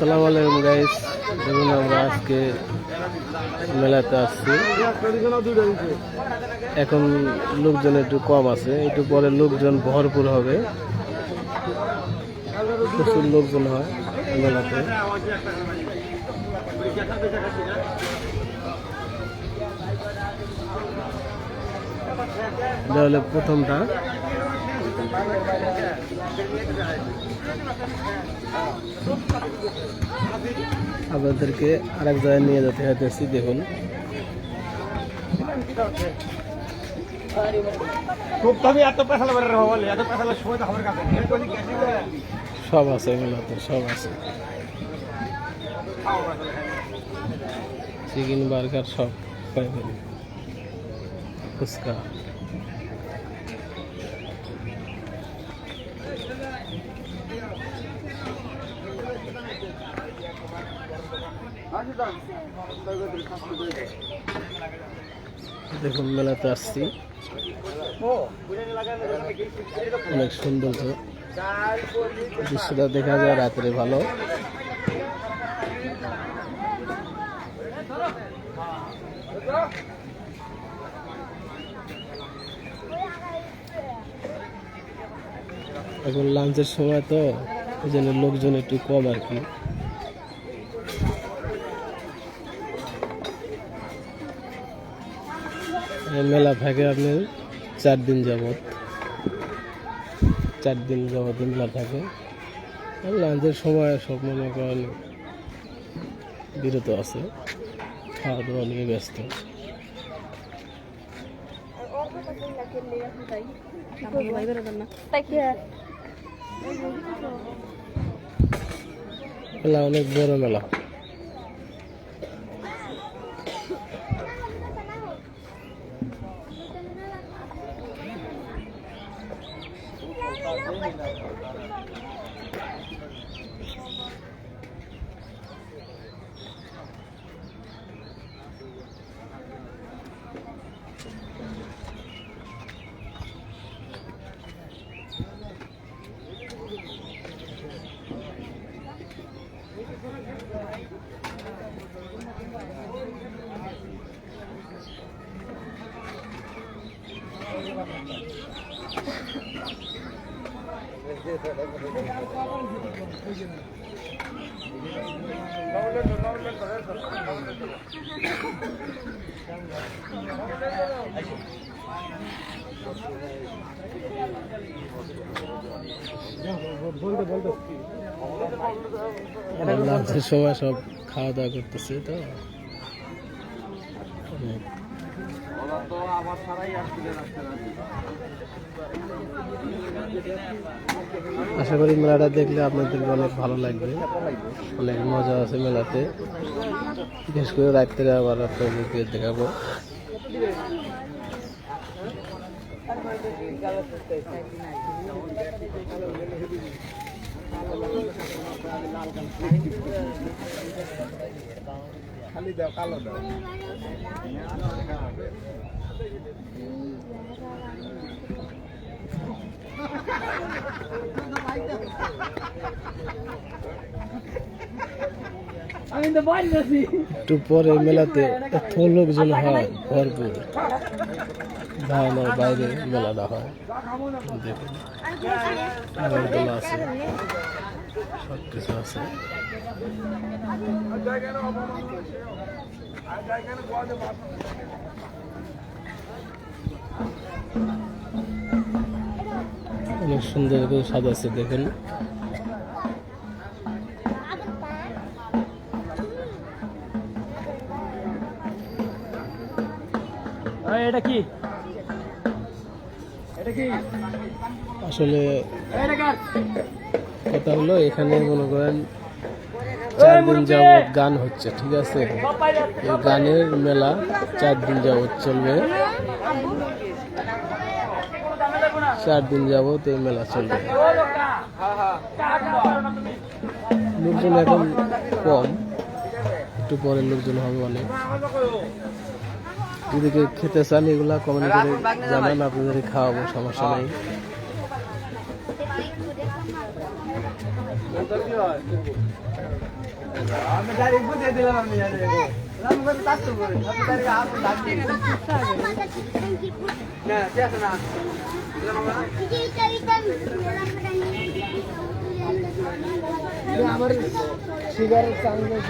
আসসালামু আলাইকুম গাইস, দেখুন আমরা আজকে মেলাতে আসছি। এখন লোকজন একটু কম আছে, একটু পরে লোকজন ভরপুর হবে, প্রচুর লোকজন হয় মেলাতে। এটা হলো প্রথমটা। আপনাদেরকে আরেক জায়গায় নিয়ে যেতে হতেছি, দেখুন সব আছে এগুলোতে, সব আছে, চিকেন বার্গার সব পাইবেন, ফুচকা। দেখুন মেলাতে আসছি, অনেক সুন্দর দৃশ্যটা দেখা যায় রাত্রে, ভালো। এখন লাঞ্চের সময় তো এই জন্য লোকজন একটু কম আর কি। মেলা থাকে আপনার 4 দিন যাবত, 4 দিন যাবত মেলা থাকে। লাঞ্চের সময় সব মনে করেন বিরত আছে, খাওয়া দাওয়া নিয়ে ব্যস্ত। মেলা অনেক বড় মেলা। লাঞ্চের সময় সব খাওয়া দাওয়া করতেছে, তো আশা করি মেলাটা দেখলে আপনাদের অনেক ভালো লাগবে, অনেক মজা আছে মেলাতে। বিশেষ করে রাত্রে আবার আপনাদেরকে দেখাবো। খালি দাও, কালো দাও। একটু পরে মেলাতে এত লোকজন হয় ভরপুর, ধারণার বাইরে মেলাটা হয়। দেখুন মেলা আছে, সব কিছু আছে। অনেক সুন্দর করে সাজাচ্ছে, দেখুন। এটা কি? এটা কি? আসলে কথা হলো, এখানে মনে করেন 4 দিন যাবত গান হচ্ছে, ঠিক আছে? এই গানের মেলা 4 দিন যাবত চলবে, 4 দিন যাবত এই মেলা চলবে। লোকজন এখন কম, একটু পরে লোকজন হবে অনেক। যদি কেউ খেতে চান এগুলা কমেন্ট করে জানান, আপনাদের খাওয়াবো, সমস্যা নাই। আমি ডাইরেক্ট বুঝে দিলাম আমি আরে রাম করে তাত্তু করে আপনি ডাইরেক্ট আপনি ডাক দিন না চেষ্টা না আমার সিগারেট চালু করে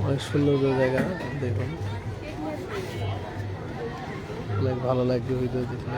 অনেক সুন্দর জায়গা দেখুন, অনেক ভালো লাগবে ভিডিও দেখলে।